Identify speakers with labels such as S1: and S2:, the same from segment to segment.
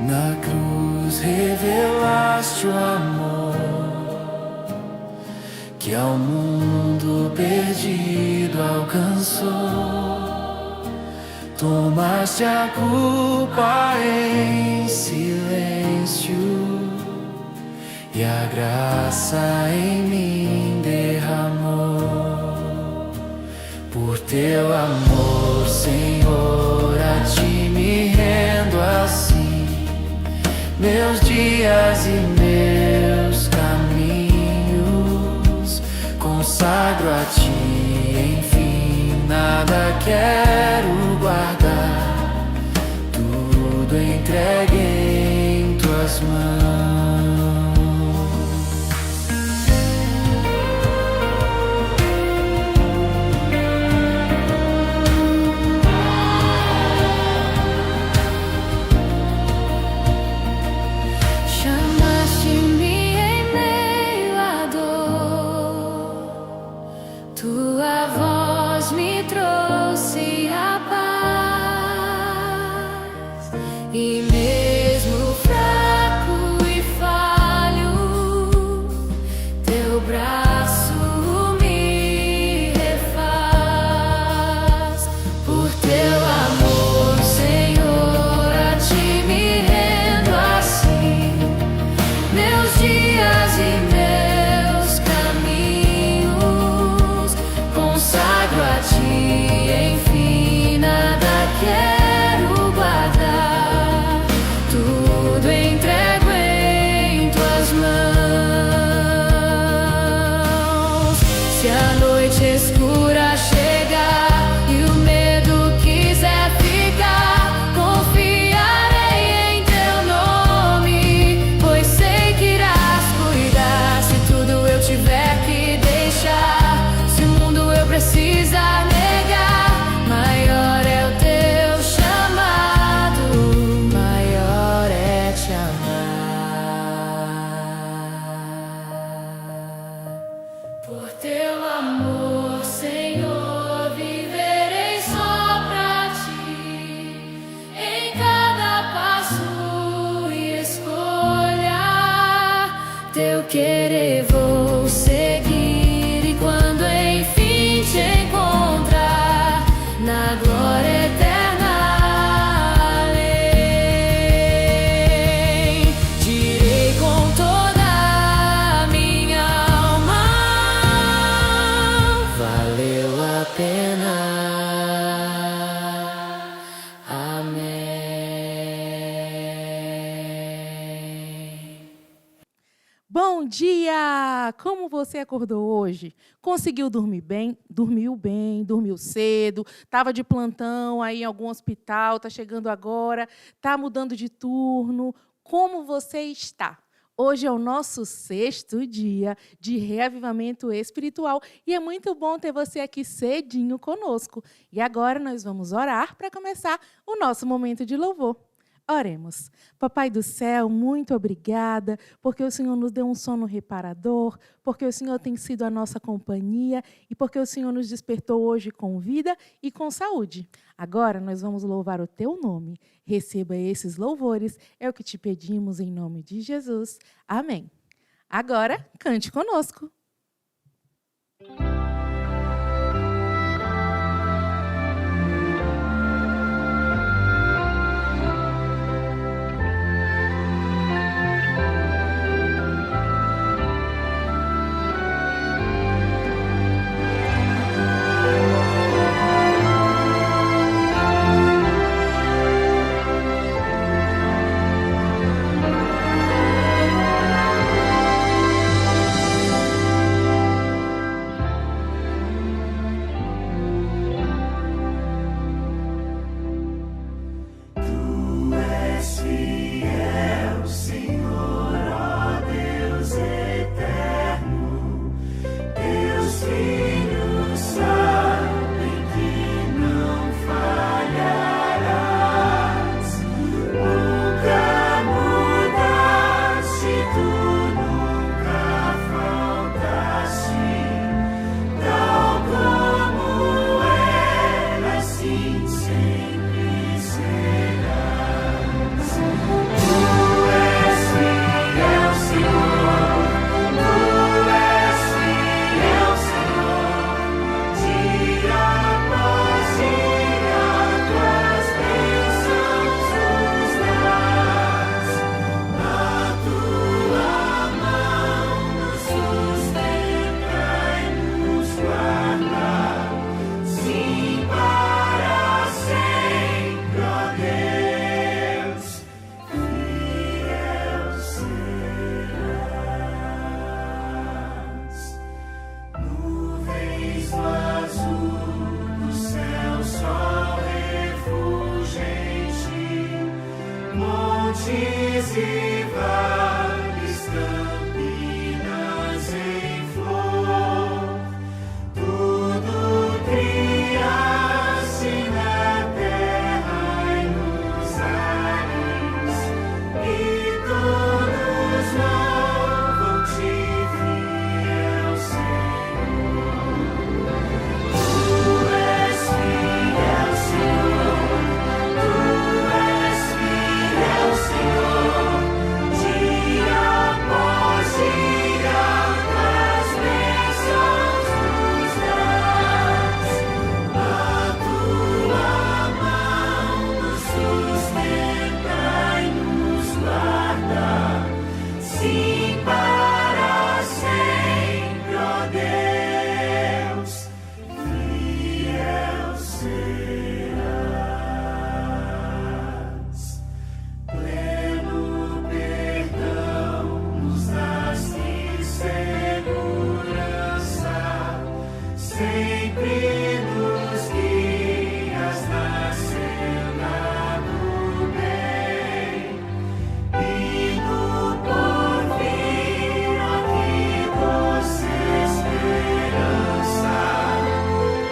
S1: Na cruz revelaste o amor que ao mundo perdido alcançou. Tomaste a culpa em silêncio e a graça em mim derramou. Por teu amor, Senhor, a ti me rendo assim. Meus dias e meus caminhos consagro a ti, enfim, nada quero guardar, tudo entregue em tuas mãos.
S2: Tua voz me trouxe a paz, e mesmo fraco e falho, teu braço me refaz. Por teu amor, Senhor, a ti me rendo assim. Meus dias e meus caminhos consagro a ti, enfim, nada quero guardar, tudo entrego em tuas mãos. Se a noite escura chegar e o medo quiser ficar, confiarei em teu nome, pois sei que irás cuidar. Se tudo eu tiver que deixar, se o mundo eu precisar negar, maior é o teu chamado, maior é te amar. Por teu amor, Senhor, viverei só pra ti, em cada passo e escolha, teu querer vou seguir, e quando enfim te encontrar na glória eterna além, direi com toda a minha alma, valeu a pena. Amém.
S3: Bom dia! Como você acordou hoje? Conseguiu dormir bem? Dormiu bem? Dormiu cedo? Estava de plantão aí em algum hospital? Está chegando agora? Está mudando de turno? Como você está? Hoje é o nosso 6º dia de reavivamento espiritual e é muito bom ter você aqui cedinho conosco. E agora nós vamos orar para começar o nosso momento de louvor. Oremos. Papai do céu, muito obrigada, porque o Senhor nos deu um sono reparador, porque o Senhor tem sido a nossa companhia e porque o Senhor nos despertou hoje com vida e com saúde. Agora nós vamos louvar o teu nome. Receba esses louvores, é o que te pedimos em nome de Jesus. Amém. Agora, cante conosco.
S1: montes e vales, campinas em flor, tudo criaste na terra e nos ares, e todos louvam-te, fiel Senhor. Tu és fiel, Senhor. Tu és fiel, Senhor. Dia após dia, as bênçãos nos dás. A tua mão nos sustenta e nos guarda, sim, para sempre, ó Deus, fiel serás. Pleno perdão nos dás-te segurança, sempre nos guias na senda do bem, e no porvir aqui doce esperança,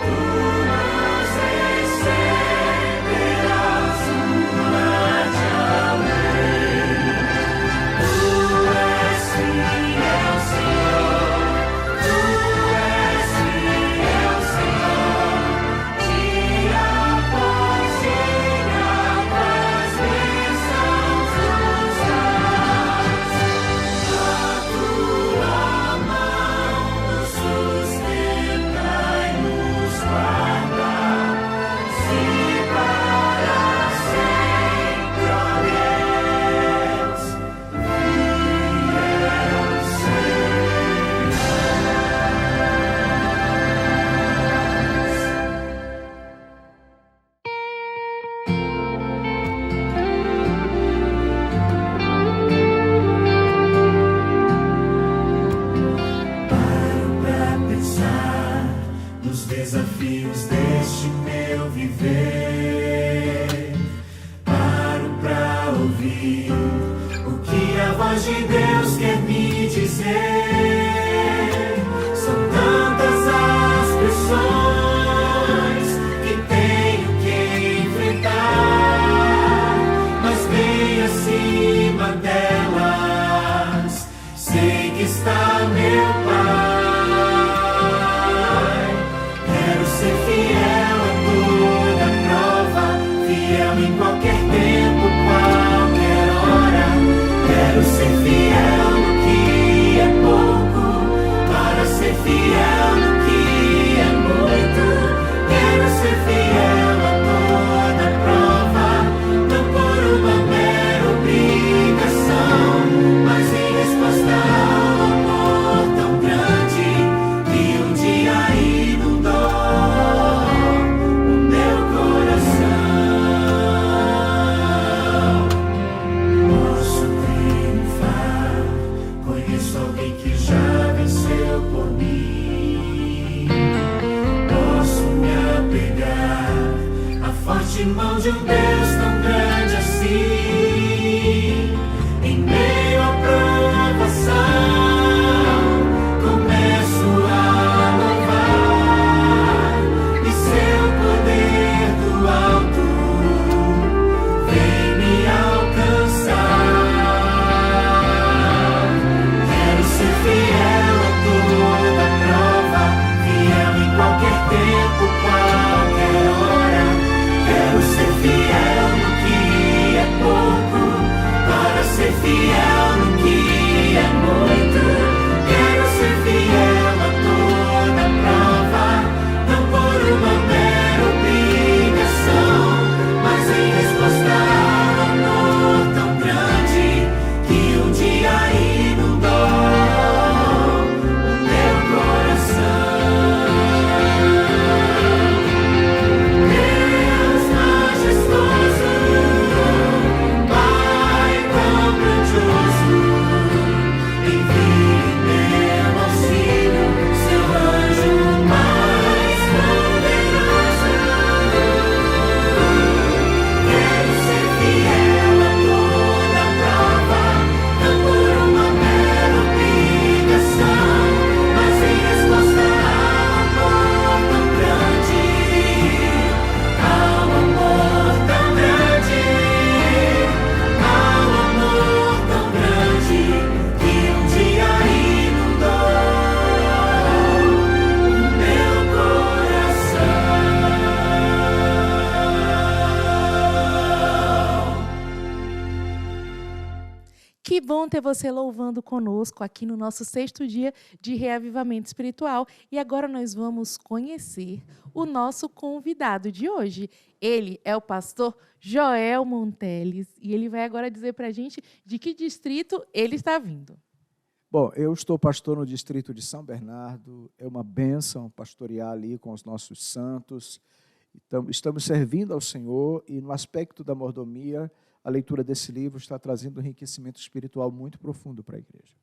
S1: tu nos receberás uma de além. Tu és fiel, Senhor. Tu és fiel, Senhor. Dia após dia, as bênçãos nos dás. A tua mão nos sustenta e nos guarda, sim, para sempre, ó Deus, paro pra pensar nos desafios deste meu viver. Paro pra ouvir o que a voz de Deus quer me dizer. São tantas as pressões que tenho que enfrentar, mas bem acima delas sei que está meu Pai. Quero ser fiel a toda prova, fiel em qualquer tempo, qualquer hora. Quero ser fiel
S3: Que bom ter você louvando conosco aqui no nosso 6º dia de reavivamento espiritual. E agora nós vamos conhecer o nosso convidado de hoje. Ele é o pastor Joel Monteles e ele vai agora dizer para a gente de que distrito ele está vindo.
S4: Bom, eu estou pastor no distrito de São Bernardo, é uma bênção pastorear ali com os nossos santos. Então, estamos servindo ao Senhor e no aspecto da mordomia, a leitura desse livro está trazendo um enriquecimento espiritual muito profundo para a igreja.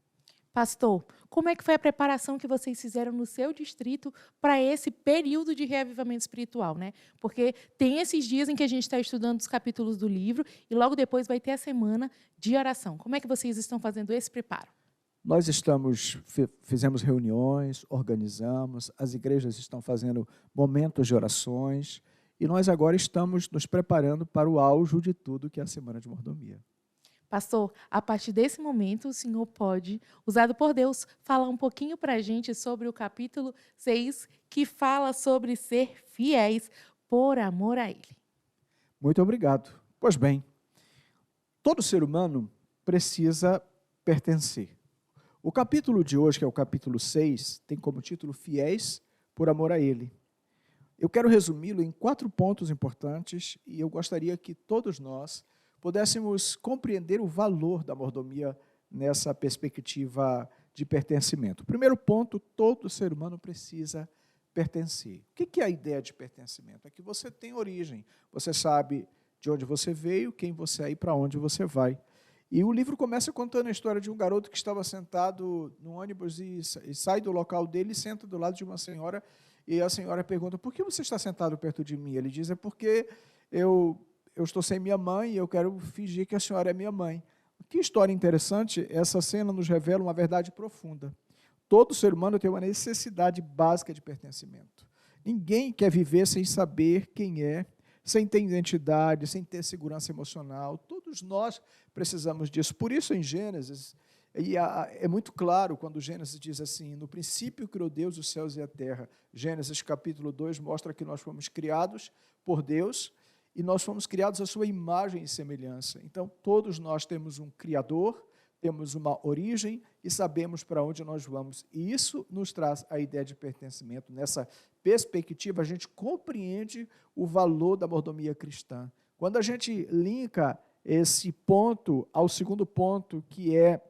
S3: Pastor, como é que foi a preparação que vocês fizeram no seu distrito para esse período de reavivamento espiritual, né? Porque tem esses dias em que a gente está estudando os capítulos do livro e logo depois vai ter a semana de oração. Como é que vocês estão fazendo esse preparo?
S4: Nós fizemos reuniões, organizamos, as igrejas estão fazendo momentos de orações e nós agora estamos nos preparando para o auge de tudo, que é a Semana de Mordomia.
S3: Pastor, a partir desse momento, o senhor pode, usado por Deus, falar um pouquinho para a gente sobre o capítulo 6, que fala sobre ser fiéis por amor a Ele.
S4: Muito obrigado. Pois bem, todo ser humano precisa pertencer. O capítulo de hoje, que é o capítulo 6, tem como título Fiéis por amor a Ele. Eu quero resumi-lo em 4 pontos importantes e eu gostaria que todos nós pudéssemos compreender o valor da mordomia nessa perspectiva de pertencimento. O primeiro ponto, todo ser humano precisa pertencer. O que é a ideia de pertencimento? É que você tem origem, você sabe de onde você veio, quem você é e para onde você vai. E o livro começa contando a história de um garoto que estava sentado no ônibus e sai do local dele e senta do lado de uma senhora, e a senhora pergunta, por que você está sentado perto de mim? Ele diz, é porque eu estou sem minha mãe e eu quero fingir que a senhora é minha mãe. Que história interessante, essa cena nos revela uma verdade profunda. Todo ser humano tem uma necessidade básica de pertencimento. Ninguém quer viver sem saber quem é, sem ter identidade, sem ter segurança emocional. Todos nós precisamos disso. Por isso, em Gênesis, é muito claro quando Gênesis diz assim, no princípio criou Deus os céus e a terra. Gênesis capítulo 2 mostra que nós fomos criados por Deus e nós fomos criados à sua imagem e semelhança. Então, todos nós temos um Criador, temos uma origem e sabemos para onde nós vamos. E isso nos traz a ideia de pertencimento. Nessa perspectiva, a gente compreende o valor da mordomia cristã. Quando a gente linka esse ponto ao segundo ponto, que é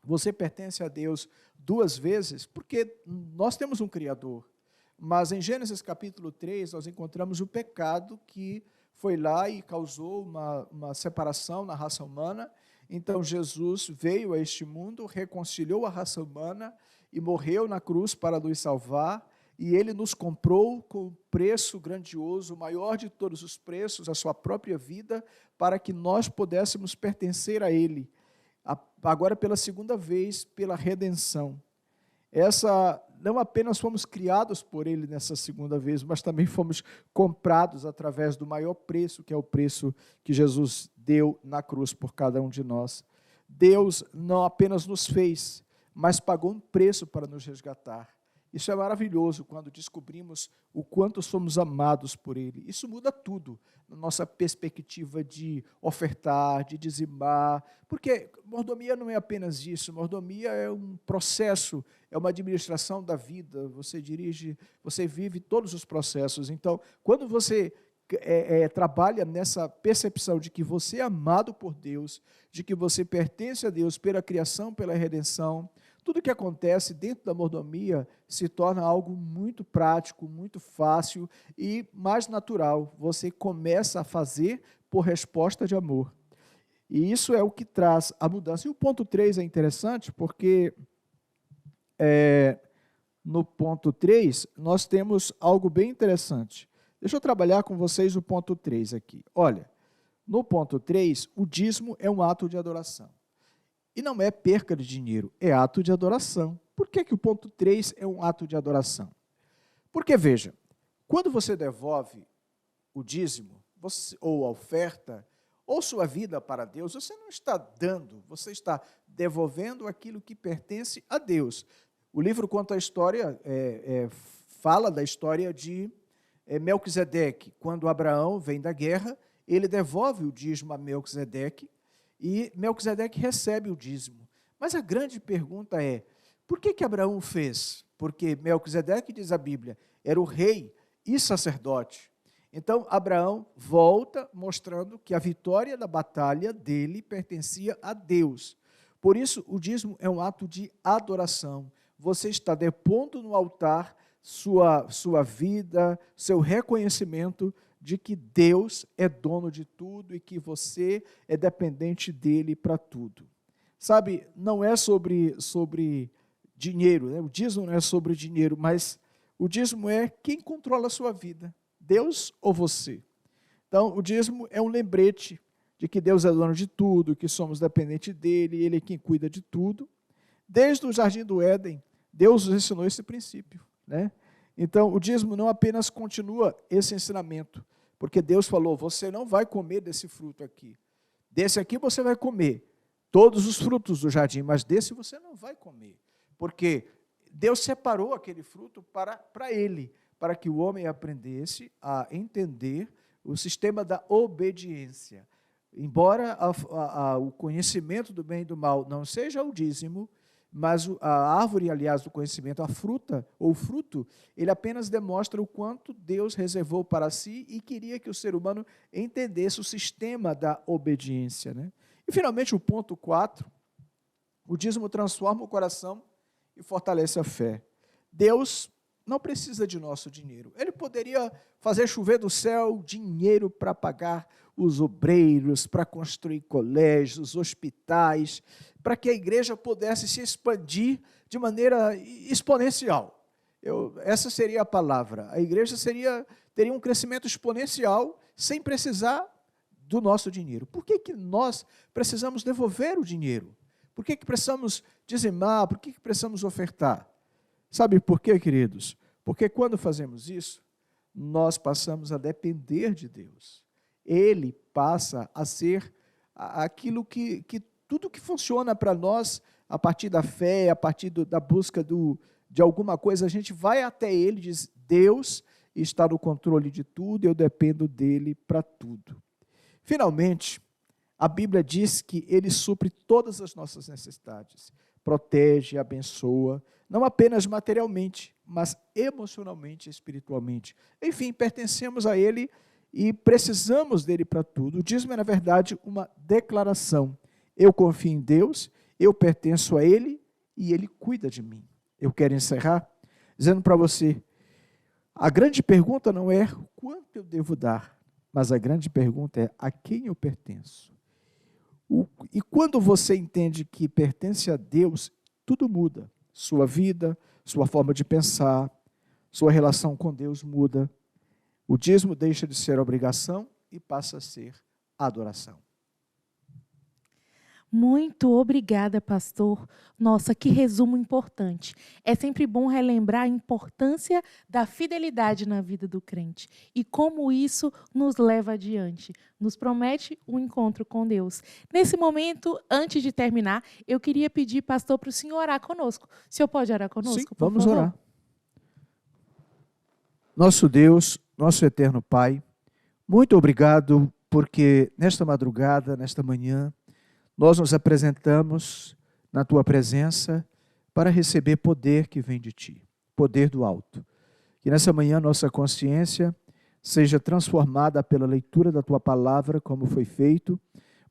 S4: você pertence a Deus 2 vezes, porque nós temos um Criador. Mas em Gênesis capítulo 3, nós encontramos o pecado que foi lá e causou uma separação na raça humana. Então, Jesus veio a este mundo, reconciliou a raça humana e morreu na cruz para nos salvar. E Ele nos comprou com um preço grandioso, o maior de todos os preços, a sua própria vida, para que nós pudéssemos pertencer a Ele. Agora, pela segunda vez, pela redenção. Não apenas fomos criados por Ele nessa segunda vez, mas também fomos comprados através do maior preço, que é o preço que Jesus deu na cruz por cada um de nós. Deus não apenas nos fez, mas pagou um preço para nos resgatar. Isso é maravilhoso quando descobrimos o quanto somos amados por Ele. Isso muda tudo na nossa perspectiva de ofertar, de dizimar, porque mordomia não é apenas isso, mordomia é um processo, é uma administração da vida, você dirige, você vive todos os processos. Então, quando você trabalha nessa percepção de que você é amado por Deus, de que você pertence a Deus pela criação, pela redenção, tudo que acontece dentro da mordomia se torna algo muito prático, muito fácil e mais natural. Você começa a fazer por resposta de amor. E isso é o que traz a mudança. E o ponto 3 é interessante porque no ponto 3 nós temos algo bem interessante. Deixa eu trabalhar com vocês o ponto 3 aqui. Olha, no ponto 3, o dízimo é um ato de adoração. E não é perca de dinheiro, é ato de adoração. Por que o ponto 3 é um ato de adoração? Porque, veja, quando você devolve o dízimo, ou a oferta, ou sua vida para Deus, você não está dando, você está devolvendo aquilo que pertence a Deus. O livro conta a história, fala da história de Melquisedeque. Quando Abraão vem da guerra, ele devolve o dízimo a Melquisedeque, e Melquisedeque recebe o dízimo. Mas a grande pergunta é, por que Abraão fez? Porque Melquisedeque, diz a Bíblia, era o rei e sacerdote. Então, Abraão volta mostrando que a vitória da batalha dele pertencia a Deus. Por isso, o dízimo é um ato de adoração. Você está depondo no altar sua vida, seu reconhecimento de que Deus é dono de tudo e que você é dependente dele para tudo. Sabe, não é sobre dinheiro, né? O dízimo não é sobre dinheiro, mas o dízimo é quem controla a sua vida, Deus ou você. Então, o dízimo é um lembrete de que Deus é dono de tudo, que somos dependentes dele, ele é quem cuida de tudo. Desde o Jardim do Éden, Deus nos ensinou esse princípio, né? Então, o dízimo não apenas continua esse ensinamento, porque Deus falou, você não vai comer desse fruto aqui. Desse aqui você vai comer todos os frutos do jardim, mas desse você não vai comer, porque Deus separou aquele fruto para ele, para que o homem aprendesse a entender o sistema da obediência. Embora o conhecimento do bem e do mal não seja o dízimo, mas a árvore, aliás, do conhecimento, a fruta ou fruto, ele apenas demonstra o quanto Deus reservou para si e queria que o ser humano entendesse o sistema da obediência, né? E, finalmente, o ponto 4, o dízimo transforma o coração e fortalece a fé. Deus não precisa de nosso dinheiro. Ele poderia fazer chover do céu dinheiro para pagar os obreiros, para construir colégios, hospitais, para que a igreja pudesse se expandir de maneira exponencial. Essa seria a palavra. A igreja teria um crescimento exponencial sem precisar do nosso dinheiro. Por que nós precisamos devolver o dinheiro? Por que precisamos dizimar? Por que precisamos ofertar? Sabe por quê, queridos? Porque quando fazemos isso, nós passamos a depender de Deus. Ele passa a ser aquilo que tudo que funciona para nós, a partir da fé, a partir da busca de alguma coisa, a gente vai até Ele e diz, Deus está no controle de tudo, eu dependo dEle para tudo. Finalmente, a Bíblia diz que Ele supre todas as nossas necessidades, protege, abençoa, não apenas materialmente, mas emocionalmente e espiritualmente. Enfim, pertencemos a Ele e precisamos dEle para tudo. O dízimo é, na verdade, uma declaração. Eu confio em Deus, eu pertenço a Ele e Ele cuida de mim. Eu quero encerrar dizendo para você, a grande pergunta não é quanto eu devo dar, mas a grande pergunta é a quem eu pertenço. E quando você entende que pertence a Deus, tudo muda. Sua vida, sua forma de pensar, sua relação com Deus muda. O dízimo deixa de ser obrigação e passa a ser adoração.
S3: Muito obrigada, pastor. Nossa, que resumo importante. É sempre bom relembrar a importância da fidelidade na vida do crente e como isso nos leva adiante. Nos promete um encontro com Deus. Nesse momento, antes de terminar, eu queria pedir, pastor, para o senhor orar conosco. O senhor pode orar conosco,
S4: Sim,
S3: por
S4: vamos
S3: favor?
S4: orar. Nosso Deus, nosso eterno Pai, muito obrigado porque nesta madrugada, nesta manhã, nós nos apresentamos na Tua presença para receber poder que vem de Ti, poder do alto. Que nessa manhã nossa consciência seja transformada pela leitura da Tua palavra, como foi feito,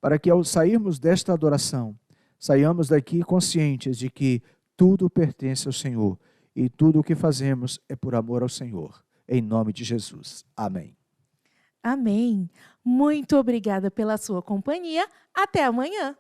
S4: para que ao sairmos desta adoração, saiamos daqui conscientes de que tudo pertence ao Senhor e tudo o que fazemos é por amor ao Senhor. Em nome de Jesus. Amém.
S3: Amém. Muito obrigada pela sua companhia. Até amanhã.